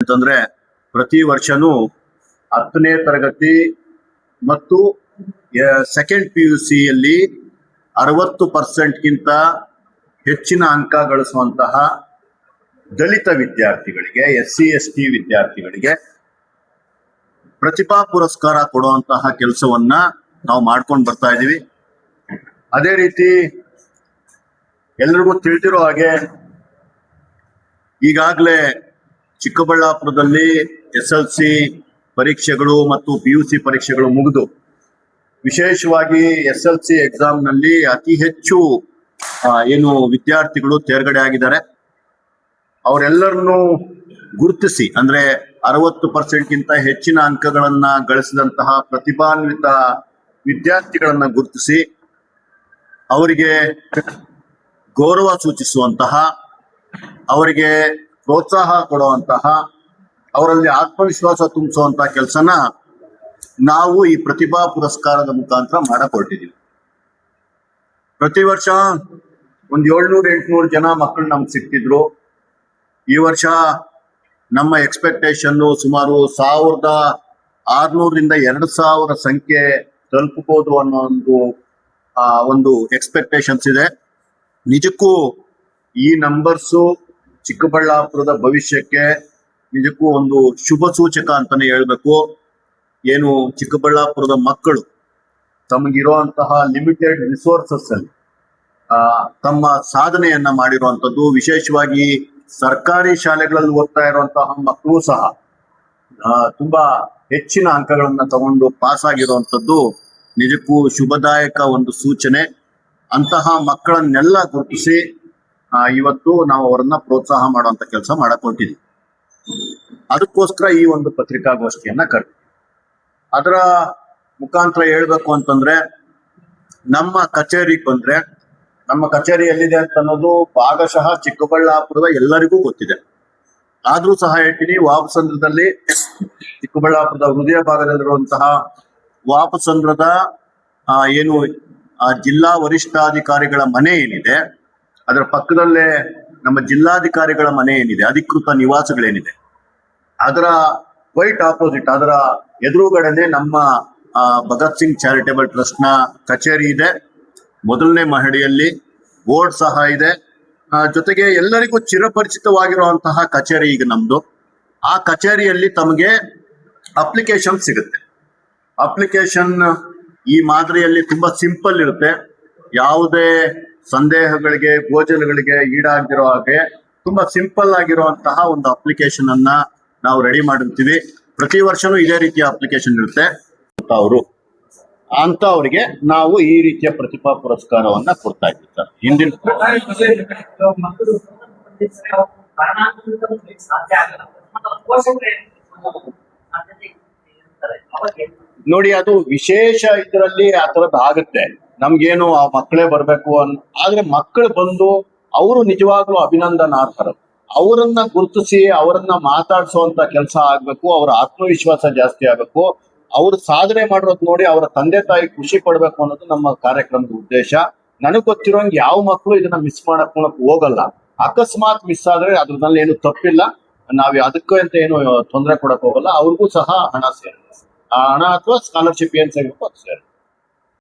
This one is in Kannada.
ಅಂತಂದ್ರೆ ಪ್ರತಿ ವರ್ಷನೂ 10ನೇ ತರಗತಿ ಮತ್ತು ಸೆಕೆಂಡ್ PUC ಯಲ್ಲಿ 60% ಹೆಚ್ಚಿನ ಅಂಕ ಗಳಿಸುವಂತಹ ದಲಿತ ವಿದ್ಯಾರ್ಥಿಗಳಿಗೆ, SC ST ವಿದ್ಯಾರ್ಥಿಗಳಿಗೆ ಪ್ರತಿಭಾ ಪುರಸ್ಕಾರ ಕೊಡುವಂತಹ ಕೆಲಸವನ್ನ ನಾವು ಮಾಡ್ಕೊಂಡು ಬರ್ತಾ ಇದ್ದೀವಿ. ಅದೇ ರೀತಿ ಎಲ್ರಿಗೂ ತಿಳಿದಿರೋ ಹಾಗೆ ಈಗಾಗಲೇ ಚಿಕ್ಕಬಳ್ಳಾಪುರದಲ್ಲಿ SLC ಪರೀಕ್ಷೆಗಳು ಮತ್ತು PUC ಪರೀಕ್ಷೆಗಳು ಮುಗಿದು ವಿಶೇಷವಾಗಿ SLC ಎಕ್ಸಾಮ್ನಲ್ಲಿ ಅತಿ ಹೆಚ್ಚು ವಿದ್ಯಾರ್ಥಿಗಳು ತೇರ್ಗಡೆ ಆಗಿದ್ದಾರೆ. ಅವರೆಲ್ಲರನ್ನು ಗುರುತಿಸಿ, ಅಂದ್ರೆ 60% ಹೆಚ್ಚಿನ ಅಂಕಗಳನ್ನ ಗಳಿಸಿದಂತಹ ಪ್ರತಿಭಾನ್ವಿತ ವಿದ್ಯಾರ್ಥಿಗಳನ್ನ ಗುರುತಿಸಿ ಅವರಿಗೆ ಗೌರವ ಸೂಚಿಸುವಂತಹ, ಅವರಿಗೆ ಪ್ರೋತ್ಸಾಹ ಕೊಡುವಂತಹ, ಅವರಲ್ಲಿ ಆತ್ಮವಿಶ್ವಾಸ ತುಂಬಿಸುವಂತಹ ಕೆಲಸನ ನಾವು ಈ ಪ್ರತಿಭಾ ಪುರಸ್ಕಾರದ ಮುಖಾಂತರ ಮಾಡಕೊಟ್ಟಿದ್ದೀವಿ. ಪ್ರತಿ ವರ್ಷ ಒಂದು 700-800 ಜನ ಮಕ್ಕಳು ನಮ್ಗೆ ಸಿಕ್ತಿದ್ರು. ಈ ವರ್ಷ ನಮ್ಮ ಎಕ್ಸ್ಪೆಕ್ಟೇಷನ್ ಸುಮಾರು 1600ರಿಂದ 2000 ಸಂಖ್ಯೆ ತಲುಪಬಹುದು ಅನ್ನೋ ಒಂದು ಎಕ್ಸ್ಪೆಕ್ಟೇಷನ್ಸ್ ಇದೆ. ನಿಜಕ್ಕೂ ಈ ನಂಬರ್ಸು ಚಿಕ್ಕಬಳ್ಳಾಪುರದ ಭವಿಷ್ಯಕ್ಕೆ ನಿಜಕ್ಕೂ ಒಂದು ಶುಭ ಸೂಚಕ ಅಂತಾನೆ ಹೇಳ್ಬೇಕು. ಏನು ಚಿಕ್ಕಬಳ್ಳಾಪುರದ ಮಕ್ಕಳು ತಮಗಿರುವಂತಹ ಲಿಮಿಟೆಡ್ ರಿಸೋರ್ಸಸ್ ಅಲ್ಲಿ ತಮ್ಮ ಸಾಧನೆಯನ್ನ ಮಾಡಿರುವಂತದ್ದು, ವಿಶೇಷವಾಗಿ ಸರ್ಕಾರಿ ಶಾಲೆಗಳಲ್ಲಿ ಓದ್ತಾ ಇರುವಂತಹ ಮಕ್ಕಳು ಸಹ ತುಂಬಾ ಹೆಚ್ಚಿನ ಅಂಕಗಳನ್ನ ತಗೊಂಡು ಪಾಸ್ ಆಗಿರುವಂತದ್ದು ನಿಜಕ್ಕೂ ಶುಭದಾಯಕ ಒಂದು ಸೂಚನೆ. ಅಂತಹ ಮಕ್ಕಳನ್ನೆಲ್ಲ ಗುರುತಿಸಿ ಇವತ್ತು ನಾವು ಅವರನ್ನ ಪ್ರೋತ್ಸಾಹ ಮಾಡುವಂತ ಕೆಲಸ ಮಾಡಕ್ ಹೊರಟಿದ್ವಿ. ಅದಕ್ಕೋಸ್ಕರ ಈ ಒಂದು ಪತ್ರಿಕಾಗೋಷ್ಠಿಯನ್ನ ಕರೆದ್ವಿ. ಅದರ ಮುಖಾಂತರ ಹೇಳ್ಬೇಕು ಅಂತಂದ್ರೆ, ನಮ್ಮ ಕಚೇರಿಗೆ ಬಂದ್ರೆ, ನಮ್ಮ ಕಚೇರಿ ಎಲ್ಲಿದೆ ಅಂತ ಅನ್ನೋದು ಭಾಗಶಃ ಚಿಕ್ಕಬಳ್ಳಾಪುರದ ಎಲ್ಲರಿಗೂ ಗೊತ್ತಿದೆ. ಆದ್ರೂ ಸಹ ಹೇಳ್ತೀನಿ, ವಾಪಸಂದ್ರದಲ್ಲಿ, ಚಿಕ್ಕಬಳ್ಳಾಪುರದ ಹೃದಯ ಭಾಗದಲ್ಲಿರುವಂತಹ ವಾಪಸಂದ್ರದ ಜಿಲ್ಲಾ ವರಿಷ್ಠಾಧಿಕಾರಿಗಳ ಮನೆ ಏನಿದೆ, ಅದರ ಪಕ್ಕದಲ್ಲೇ ನಮ್ಮ ಜಿಲ್ಲಾಧಿಕಾರಿಗಳ ಮನೆ ಏನಿದೆ, ಅಧಿಕೃತ ನಿವಾಸಗಳೇನಿದೆ, ಅದರ ಕ್ವೈಟ್ ಆಪೋಸಿಟ್, ಅದರ ಎದುರುಗಡೆನೆ ನಮ್ಮ ಭಗತ್ ಸಿಂಗ್ ಚಾರಿಟೇಬಲ್ ಟ್ರಸ್ಟ್ ನ ಕಚೇರಿ ಇದೆ. ಮೊದಲನೇ ಮಹಡಿಯಲ್ಲಿ ಬೋರ್ಡ್ ಸಹ ಇದೆ. ಜೊತೆಗೆ ಎಲ್ಲರಿಗೂ ಚಿರಪರಿಚಿತವಾಗಿರುವಂತಹ ಕಚೇರಿ ಈಗ ನಮ್ದು. ಆ ಕಚೇರಿಯಲ್ಲಿ ತಮಗೆ ಅಪ್ಲಿಕೇಶನ್ ಸಿಗುತ್ತೆ. ಅಪ್ಲಿಕೇಶನ್ ಈ ಮಾದರಿಯಲ್ಲಿ ತುಂಬಾ ಸಿಂಪಲ್ ಇರುತ್ತೆ. ಯಾವುದೇ ಸಂದೇಹಗಳಿಗೆ, ಗೋಚರಗಳಿಗೆ ಈಡಾಗಿರೋ ಹಾಗೆ ತುಂಬಾ ಸಿಂಪಲ್ ಆಗಿರುವಂತಹ ಒಂದು ಅಪ್ಲಿಕೇಶನ್ ಅನ್ನ ನಾವು ರೆಡಿ ಮಾಡಿರ್ತೀವಿ. ಪ್ರತಿ ವರ್ಷನೂ ಇದೇ ರೀತಿಯ ಅಪ್ಲಿಕೇಶನ್ ಇರುತ್ತೆ. ಅವರಿಗೆ ನಾವು ಈ ರೀತಿಯ ಪ್ರತಿಭಾ ಪುರಸ್ಕಾರವನ್ನ ಕೊಡ್ತಾ ಇದ್ದೀವಿ ಸರ್. ಹಿಂದಿನ ನೋಡಿ, ಅದು ವಿಶೇಷ ಇದರಲ್ಲಿ ಆ ತರದ್ದು ಆಗುತ್ತೆ. ನಮ್ಗೇನು ಆ ಮಕ್ಕಳೇ ಬರ್ಬೇಕು ಆದ್ರೆ ಮಕ್ಕಳು ಬಂದು ಅವರು ನಿಜವಾಗ್ಲೂ ಅಭಿನಂದನಾರ್ಹರು. ಅವರನ್ನ ಗುರುತಿಸಿ ಅವರನ್ನ ಮಾತಾಡಿಸುವಂತ ಕೆಲಸ ಆಗ್ಬೇಕು. ಅವರ ಆತ್ಮವಿಶ್ವಾಸ ಜಾಸ್ತಿ ಆಗ್ಬೇಕು. ಅವ್ರು ಸಾಧನೆ ಮಾಡಿರೋದು ನೋಡಿ ಅವರ ತಂದೆ ತಾಯಿ ಖುಷಿ ಪಡ್ಬೇಕು ಅನ್ನೋದು ನಮ್ಮ ಕಾರ್ಯಕ್ರಮದ ಉದ್ದೇಶ. ನನಗ್ ಗೊತ್ತಿರೋಂಗೆ ಯಾವ ಮಕ್ಕಳು ಇದನ್ನ ಮಿಸ್ ಮಾಡಕ್ ಹೋಗಲ್ಲ. ಅಕಸ್ಮಾತ್ ಮಿಸ್ ಆದ್ರೆ ಅದ್ರಲ್ಲಿ ಏನು ತಪ್ಪಿಲ್ಲ. ನಾವ್ ಅದಕ್ಕೂ ಅಂತ ಏನು ತೊಂದರೆ ಕೊಡಕ್ ಹೋಗಲ್ಲ. ಅವ್ರಿಗೂ ಸಹ ಹಣ ಸೇರುತ್ತೆ. ಆ ಹಣ ಅಥವಾ ಸ್ಕಾಲರ್ಶಿಪ್ ಏನ್ ಸಿಗಬೇಕು ಅದು ಸೇರುತ್ತೆ.